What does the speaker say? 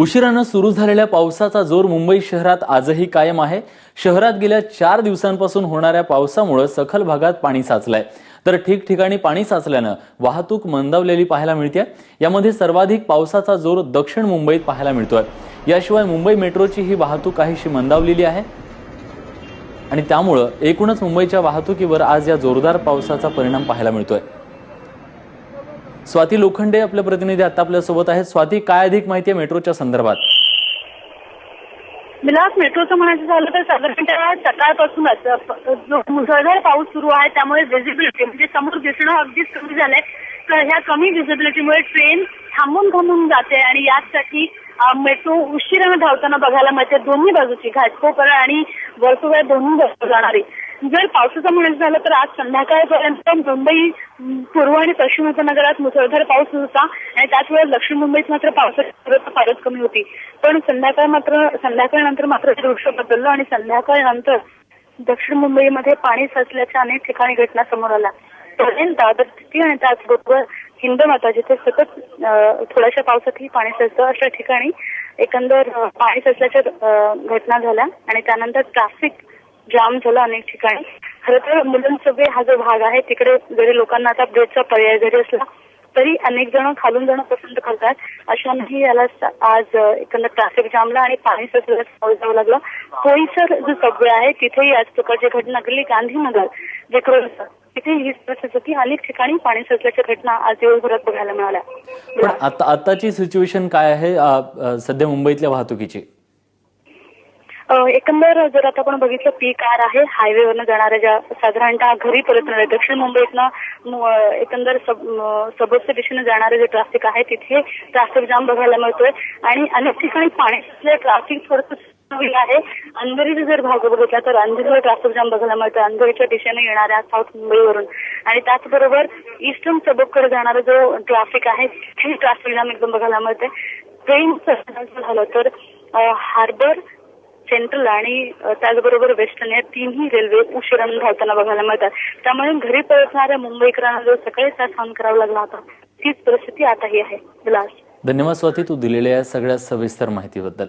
उशिराने सुरू झालेल्या पावसाचा जोर मुंबई शहरात आजही कायम आहे। शहरात गेल्या 4 दिवसांपासून होणाऱ्या पावसामुळे सखल भागात पाणी साचलंय, तर ठिकठिकाणी पाणी साचल्याने वाहतूक मंदावलेली पाहायला मिळते। यामध्ये सर्वाधिक पावसाचा जोर दक्षिण मुंबईत पाहायला मिळतोय। याशिवाय मुंबई मेट्रोची ही वाहतूक काहीशी मंदावलेली आहे आणि त्यामुळे एकूणच मुंबईच्या वाहतुकीवर आज या जोरदार पावसाचा परिणाम पाहायला मिळतोय। स्वाती लोखंडे आपले प्रतिनिधी आता आपल्या सोबत आहेत। स्वाती, काय अधिक माहिती आहे मेट्रोच्या संदर्भात? विलास, मेट्रोचं म्हणायचं झालं तर साधारणतः सकाळपासूनच मुसळधार पाऊस सुरू आहे, त्यामुळे व्हिजिबिलिटी म्हणजे समोर दिसणं अगदीच कमी झालंय। तर ह्या कमी व्हिजिबिलिटीमुळे ट्रेन थांबून जाते आणि यासाठी मेट्रो उशिराने धावताना बघायला मिळते। दोन्ही बाजूची घाटकोपर आणि वर्सोवा दोन्ही बाजू जाणारी। जर पावसाचं म्हणायचं झालं तर आज संध्याकाळपर्यंत मुंबई पूर्व आणि पश्चिम उपनगरात मुसळधार पाऊस होता आणि त्याच वेळेस दक्षिण मुंबईत मात्र पावसाची तीव्रता फारच कमी होती। पण संध्याकाळनंतर मात्र दृश्य बदललं आणि संध्याकाळनंतर दक्षिण मुंबईमध्ये पाणी साचल्याच्या अनेक ठिकाणी घटना समोर आल्या। दादर सिटी आणि त्याचबरोबर हिंदमाता जिथे सतत थोड्याशा पावसातही पाणी साचतं अशा ठिकाणी एकंदर पाणी साचल्याच्या घटना झाल्या आणि त्यानंतर ट्रॅफिक जाम झालं अनेक ठिकाणी। खरं तर मुलुंडसबे हा जो भाग आहे तिकडे जरी लोकांना आता ब्रिजचा पर्याय जरी असला तरी अनेक जण खालून जाणं पसंत करतात। अशानेही याला आज एकंदर ट्रॅफिक जामला आणि पाणी साचल्याचं पाऊस जावं लागलं। बोईसर जो सबवे आहे तिथेही याच प्रकारची घटना घडली। गांधीनगर विक्रोळी तिथे हीच परिस्थिती, अनेक ठिकाणी पाणी साचल्याच्या घटना आज दिवसभरात बघायला मिळाल्या। पण आताची सिच्युएशन काय आहे सध्या मुंबईतल्या वाहतुकीची? एकंदर जर आता आपण बघितलं पीक आर आहे हायवेवरनं जाणाऱ्या ज्या साधारणतः घरी परतणाऱ्या दक्षिण मुंबईतनं एकंदर सबवेच्या दिशेने जाणारे जे ट्रॅफिक आहे तिथे ट्रॅफिक जाम बघायला मिळतोय आणि अनेक ठिकाणी पाणी असलेलं ट्रॅफिक थोडंसं आहे। अंधेरीचा जर भाग बघितला तर अंधेरीवर ट्रॅफिक जाम बघायला मिळतोय अंधेरीच्या दिशेने येणाऱ्या साऊथ मुंबईवरून आणि त्याचबरोबर ईस्टर्न सबवेकडे जाणारा जो ट्रॅफिक आहे तिथे ट्रॅफिक जाम एकदम बघायला मिळतोय। ट्रेनचं झालं तर हार्बर, सेंट्रल आणि त्याचबरोबर वेस्टर्न या तिन्ही रेल्वे उशिराने धावताना बघायला मिळतात। त्यामुळे घरी परतणाऱ्या मुंबईकरांना जो सकाळी सहन करावा लागला होता तीच परिस्थिती आताही आहे। विलास, धन्यवाद स्वाती, तू दिलेल्या सगळ्या सविस्तर माहितीबद्दल।